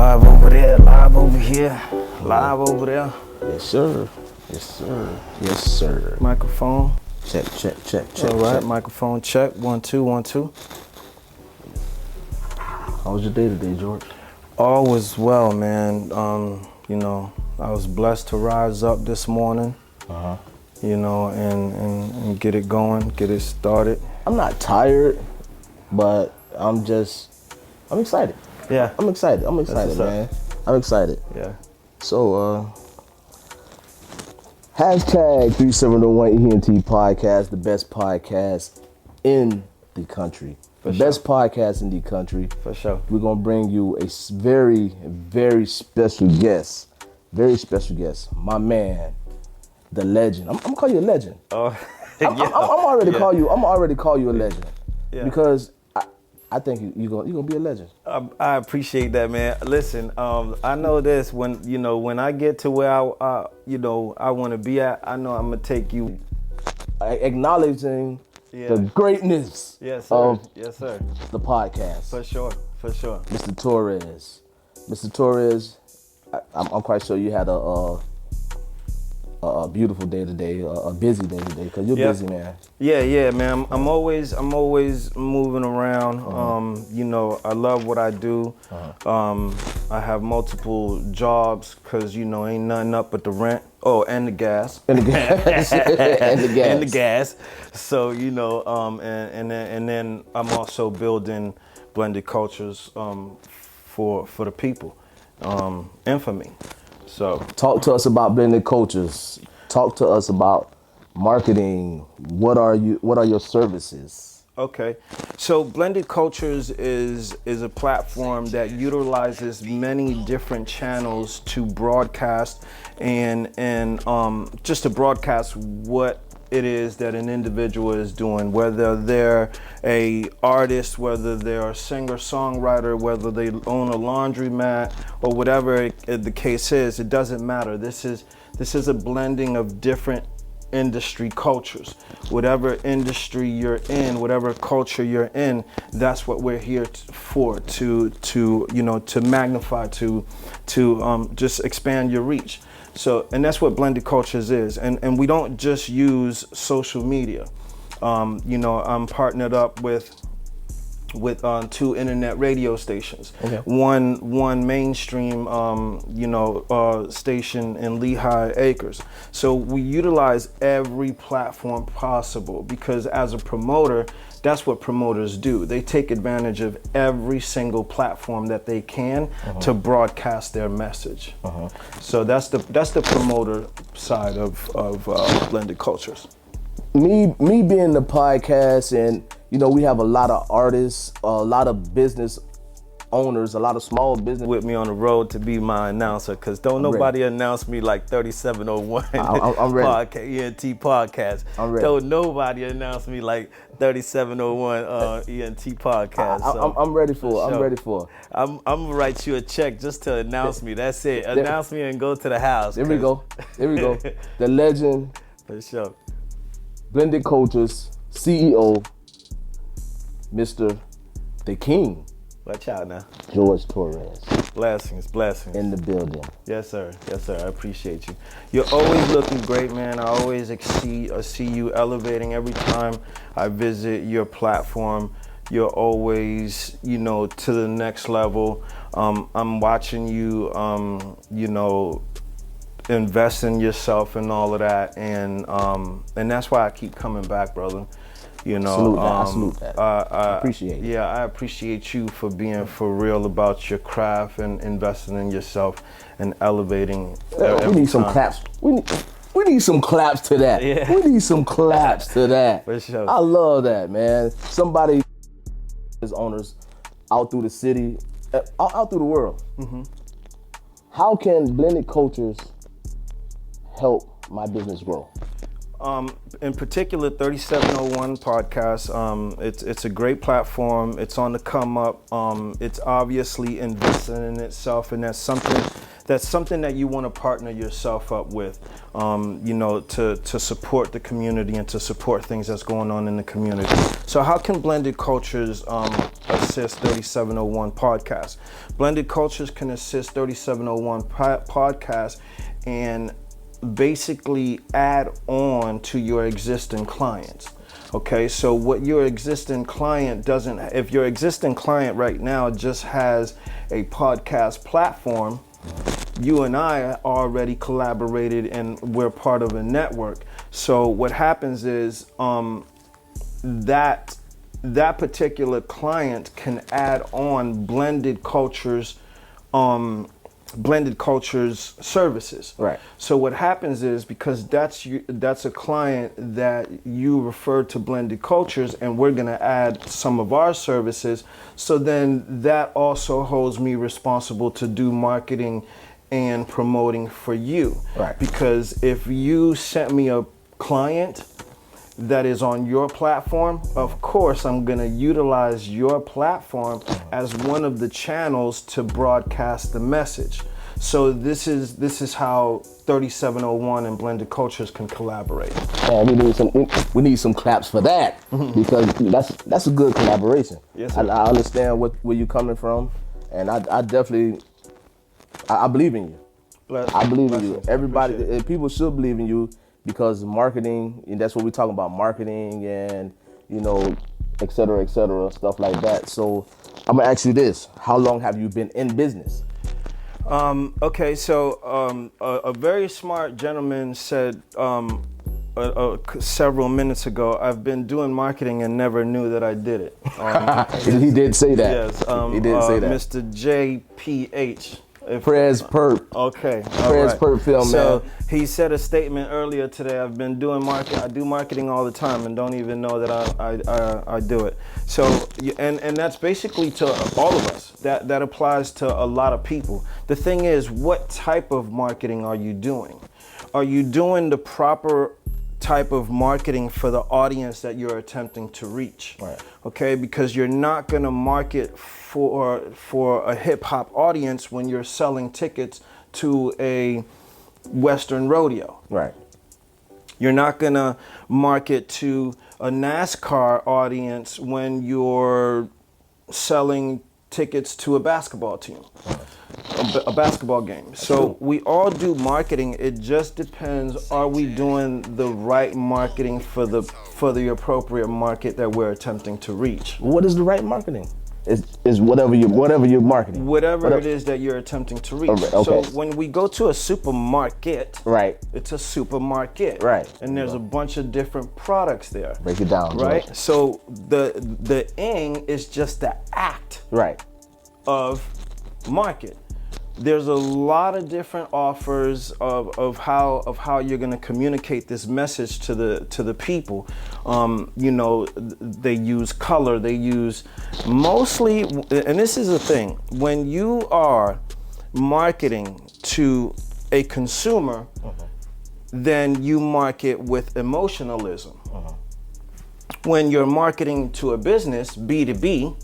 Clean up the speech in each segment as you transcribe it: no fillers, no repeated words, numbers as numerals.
Live over there, live over here, live over there. Yes, sir. Yes, sir. Yes, sir. Microphone. Check. All right, check. microphone check. 1 2 1 2. How was your day today, George? All was well, man. I was blessed to rise up this morning. And get it going, get it started. I'm not tired, but I'm excited. Yeah. I'm excited, man. I'm excited. Yeah. So, hashtag 3701 ENT podcast, the best podcast in the country. Best podcast in the country. For sure. We're going to bring you a very, very special guest. Very special guest. My man, the legend. I'm going to call you a legend. Oh, I'm already call you a legend. Yeah. Because I think you're gonna be a legend. I appreciate that, man. Listen, I know this when I get to where I want to be at. I know I'm gonna take you. Acknowledging the greatness of the podcast. For sure. Mr. Torres, I'm quite sure you had a beautiful day today, a busy day today, because you're busy, man. Yeah, man. I'm always moving around. I love what I do. I have multiple jobs because ain't nothing up but the rent. Oh, and the gas. And the gas. So and then I'm also building blended cultures for the people, and for me. So talk to us about blended cultures. Talk to us about marketing. What are your services? Okay, so Blended Cultures is a platform that utilizes many different channels to broadcast and just to broadcast what it is that an individual is doing, whether they're a artist, whether they're a singer-songwriter, whether they own a laundromat, or whatever the case is. It doesn't matter. This is a blending of different industry cultures. Whatever industry you're in, whatever culture you're in, that's what we're here for, to magnify, to just expand your reach. So, and that's what Blended Cultures is. And we don't just use social media. I'm partnered up with 2 internet radio stations. Okay. One mainstream, station in Lehigh Acres. So we utilize every platform possible because as a promoter, that's what promoters do. They take advantage of every single platform that they can to broadcast their message. So that's the promoter side of Blended Cultures. Me being the podcast, and we have a lot of artists, a lot of business owners, a lot of small business with me on the road to be my announcer, because don't nobody announce me like 3701 I'm ready. ENT podcast. I'm ready. Don't nobody announce me like 3701 ENT podcast. I'm ready for it. I'm ready for it. I'm gonna write you a check just to announce me. That's it. Announce me and go to the house. Here we go. The legend. For sure. Blended Cultures CEO, Mr. The King. Watch out now. George Torres. Blessings. In the building. Yes, sir. I appreciate you. You're always looking great, man. I always see you elevating every time I visit your platform. You're always, to the next level. I'm watching you, invest in yourself and all of that, and that's why I keep coming back, brother. I salute that. I appreciate it. Yeah, I appreciate you for being for real about your craft and investing in yourself and elevating. We need some claps. We need some claps to that. Yeah. We need some claps to that. For sure. I love that, man. Somebody is owners out through the city, out through the world. How can Blended Cultures help my business grow? In particular, 3701 podcast, it's a great platform. It's on the come up. It's obviously investing in itself, and that's something that's something that you want to partner yourself up with, to support the community and to support things that's going on in the community. So how can Blended Cultures assist 3701 podcast? Blended Cultures can assist 3701 podcast and basically add on to your existing clients. Okay, so what your existing client doesn't, if your existing client right now just has a podcast platform, you and I already collaborated and we're part of a network. So what happens is that particular client can add on Blended Cultures services. Right. So what happens is, because that's a client that you refer to Blended Cultures, and we're gonna add some of our services, so then that also holds me responsible to do marketing and promoting for you. Right. Because if you sent me a client that is on your platform, of course I'm gonna utilize your platform as one of the channels to broadcast the message. So this is how 3701 and Blended Cultures can collaborate. And we need some claps for that, because that's a good collaboration. Yes, sir. I understand where you're coming from, and I definitely I believe in you. I believe in you. Everybody, people should believe in you, because marketing, and that's what we're talking about, marketing and, et cetera, stuff like that. So I'm gonna ask you this: how long have you been in business? Okay, so a very smart gentleman said several minutes ago, I've been doing marketing and never knew that I did it. He did say that. Yes, he did say that. Mr. JPH. Prez Perp. Okay. Prez Perp film, so man. He said a statement earlier today. I've been doing marketing. I do marketing all the time and don't even know that I do it. So, and that's basically to all of us. That applies to a lot of people. The thing is, what type of marketing are you doing? Are you doing the proper type of marketing for the audience that you're attempting to reach? Right. Okay, because you're not going to market for a hip hop audience when you're selling tickets to a Western rodeo. Right. You're not going to market to a NASCAR audience when you're selling tickets to a basketball team. A basketball game. So we all do marketing. It just depends, are we doing the right marketing for the appropriate market that we're attempting to reach? What is the right marketing? Is whatever you're marketing. Whatever it is that you're attempting to reach. Okay. So when we go to a supermarket, right, it's a supermarket. Right. And there's a bunch of different products there. Break it down. Right? George. So the ing is just the act right of market. There's a lot of different offers of how you're going to communicate this message to the people. They use color. They use mostly, and this is the thing, when you are marketing to a consumer, then you market with emotionalism. When you're marketing to a business, B2B,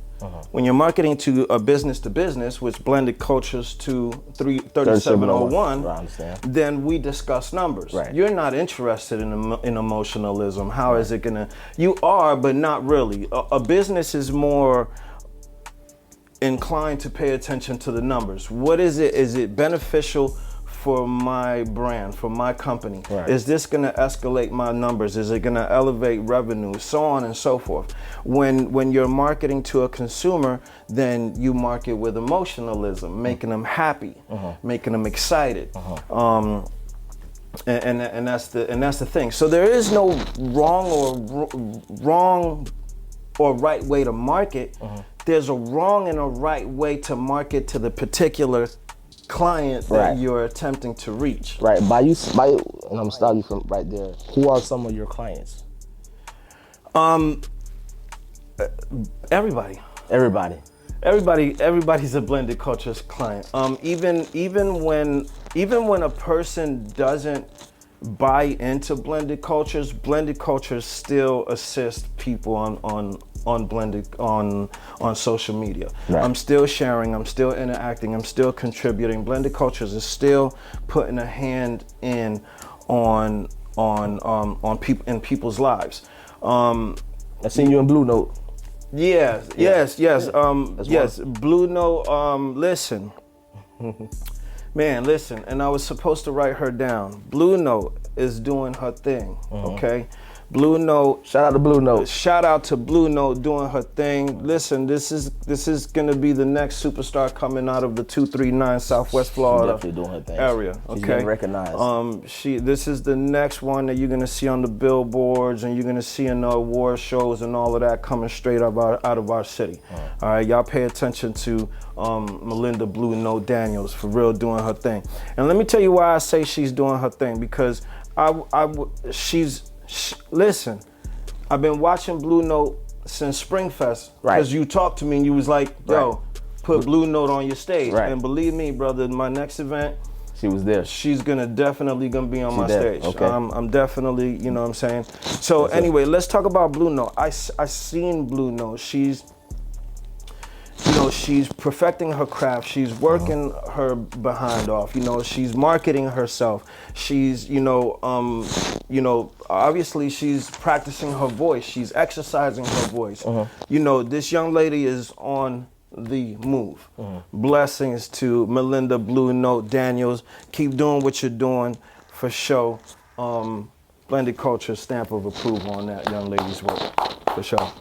when you're marketing to a business to business, which Blended Cultures to 3701, then we discuss numbers. Right. You're not interested in emotionalism. How is it gonna? You are, but not really. A business is more inclined to pay attention to the numbers. What is it? Is it beneficial for my brand, for my company? Right. Is this going to escalate my numbers? Is it going to elevate revenue? So on and so forth. When you're marketing to a consumer, then you market with emotionalism, making them happy, making them excited. And that's the thing. So there is no wrong or right way to market. There's a wrong and a right way to market to the particular client that you're attempting to reach. Right. And I'm gonna stop you from right there. Who are some of your clients? Everybody. Everybody's a Blended Cultures client. Even when a person doesn't buy into Blended Cultures still assist people on blended on social media. Right. I'm still sharing, I'm still interacting, I'm still contributing. Blended Cultures is still putting a hand in on people in people's lives. I seen you in Blue Note. Yes. Yes. Blue Note. Listen, man, listen. And I was supposed to write her down. Blue Note is doing her thing. Okay. Blue Note. Shout out to Blue Note. Shout out to Blue Note doing her thing. Listen, this is gonna be the next superstar coming out of the 239 Southwest Florida Definitely doing her thing. area. She's Okay, getting recognized. This is the next one that you're gonna see on the billboards, and you're gonna see in the award shows and all of that coming straight up out of our city. All right, y'all pay attention to Melinda Blue Note Daniels, for real, doing her thing. And let me tell you why I say she's doing her thing, because listen, I've been watching Blue Note since Springfest, because you talked to me and you was like, yo, put Blue Note on your stage. And believe me, brother, my next event, she was there. She's definitely gonna be on my stage. Okay. I'm definitely, you know what I'm saying? So anyway, let's talk about Blue Note. I seen Blue Note. She's perfecting her craft. She's working her behind off. She's marketing herself. She's, obviously she's practicing her voice. She's exercising her voice. This young lady is on the move. Blessings to Melinda Blue Note Daniels. Keep doing what you're doing, for sure. Blended Culture stamp of approval on that young lady's work, for sure.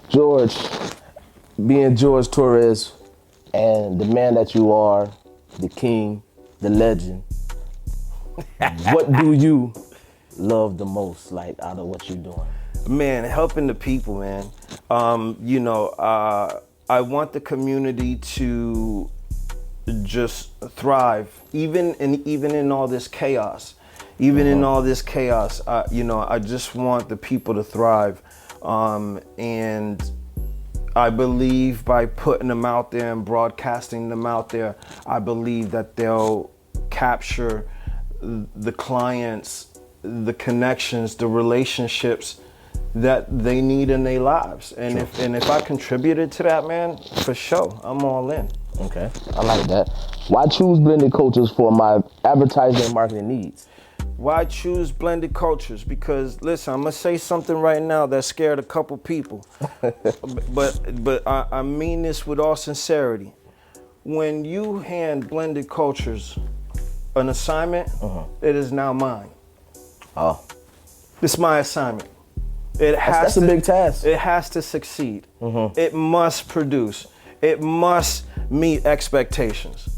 George, being George Torres and the man that you are, the king, the legend, what do you love the most, like, out of what you're doing? Man, helping the people, man. I want the community to just thrive, even in all this chaos. In all this chaos, I just want the people to thrive, and I believe by putting them out there and broadcasting them out there, I believe that they'll capture the clients, the connections, the relationships that they need in their lives. And if I contributed to that, man, for sure, I'm all in. Okay, I like that. Why choose Blended Cultures for my advertising and marketing needs? Why choose Blended Cultures? Because listen, I'm gonna say something right now that scared a couple people, but I mean this with all sincerity. When you hand Blended Cultures an assignment, it is now mine. Oh, it's my assignment. That's a big task. It has to succeed. It must produce. It must meet expectations.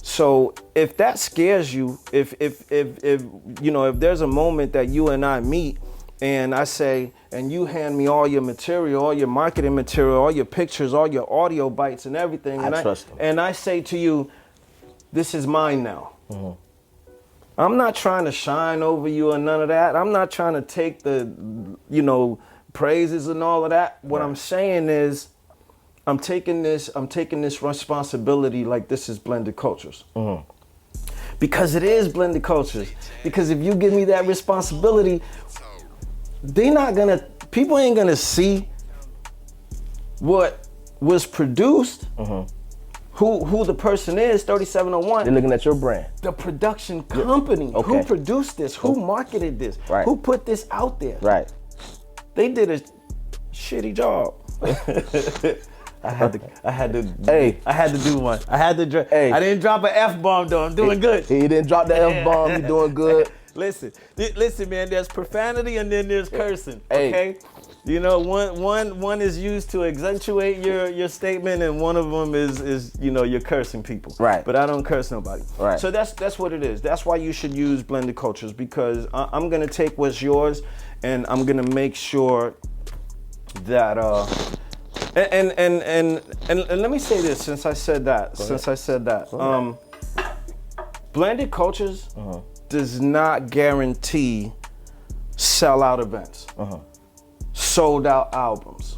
So if that scares you, if there's a moment that you and I meet and I say, and you hand me all your material, all your marketing material, all your pictures, all your audio bites and everything, and I say to you, this is mine now. I'm not trying to shine over you or none of that. I'm not trying to take the, praises and all of that. What I'm saying is, I'm taking this responsibility like this is Blended Cultures. Because it is Blended Cultures. Because if you give me that responsibility, people ain't gonna see what was produced, who the person is, 3701. They're looking at your brand. The production company, who produced this, who marketed this, who put this out there. Right. They did a shitty job. I had to do one. I didn't drop an F-bomb though. I'm doing good. He didn't drop the F-bomb. You're doing good. Listen, man. There's profanity and then there's cursing. Okay. One is used to accentuate your statement, and one of them is you're cursing people. Right. But I don't curse nobody. Right. So that's what it is. That's why you should use Blended Cultures, because I'm gonna take what's yours, and I'm gonna make sure that and let me say this, since I said that. Blended Cultures does not guarantee sellout events, sold out albums,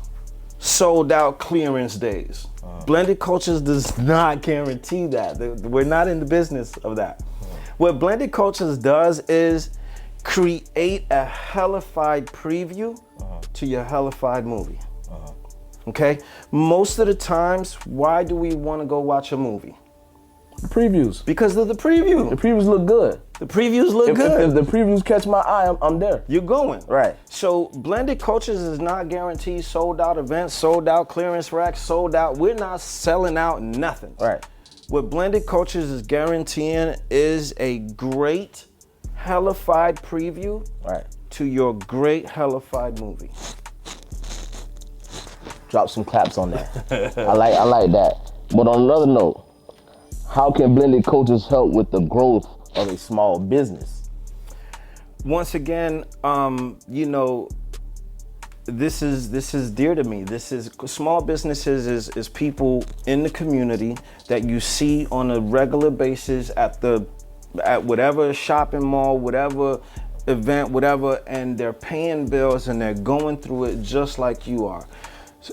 sold out clearance days. Blended Cultures does not guarantee that. We're not in the business of that. What Blended Cultures does is create a hellified preview to your hellified movie. Okay? Most of the times, why do we want to go watch a movie? The previews. Because of the preview. The previews look good. The previews look good. If the previews catch my eye, I'm there. You're going. Right. So Blended Cultures is not guaranteed sold out events, sold out clearance racks, sold out. We're not selling out nothing. Right. What Blended Cultures is guaranteeing is a great hellified preview Right. to your great hellified movie. Drop some claps on that. I like that. But on another note, how can Blended Cultures help with the growth of a small business? Once again, you know, this is dear to me. This is small businesses is people in the community that you see on a regular basis at whatever shopping mall, whatever event, whatever, and they're paying bills and they're going through it just like you are.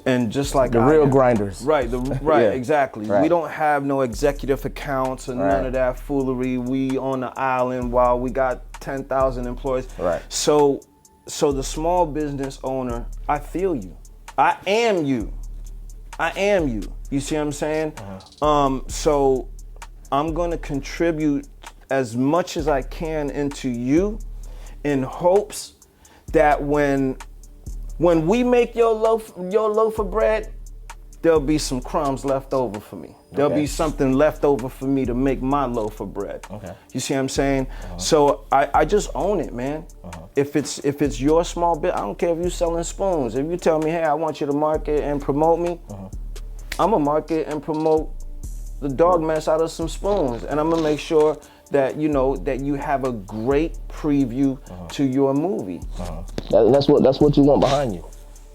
And just like The real grinders. Right, Yeah. exactly. Right. We don't have no executive accounts or none of that foolery. We on the island while we got 10,000 employees. Right. So the small business owner, I feel you. I am you. I am you. You see what I'm saying? So I'm gonna contribute as much as I can into you in hopes that when we make your loaf of bread, there'll be some crumbs left over for me. There'll be something left over for me to make my loaf of bread. Okay. You see what I'm saying? So I just own it, man. If it's your small bit, I don't care if you're selling spoons. If you tell me, hey, I want you to market and promote me, I'm gonna market and promote the dog mess out of some spoons, and I'm gonna make sure that you know that you have a great preview to your movie. That's what you want behind you.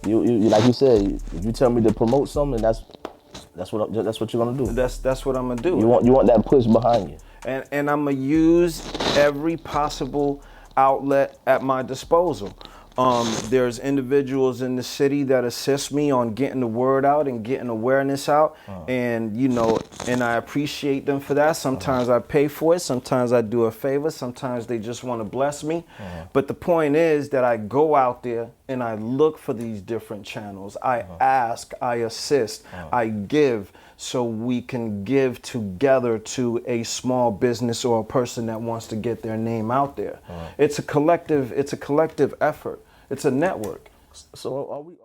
You like you said, if you tell me to promote something, that's what you're gonna do. That's what I'm gonna do. You want that push behind you. And I'm gonna use every possible outlet at my disposal. There's individuals in the city that assist me on getting the word out and getting awareness out, and you know, and I appreciate them for that. Sometimes I pay for it, sometimes I do a favor, sometimes they just want to bless me. But the point is that I go out there and I look for these different channels. I ask, I assist, I give, so we can give together to a small business or a person that wants to get their name out there. It's a collective effort. It's a network. So are we?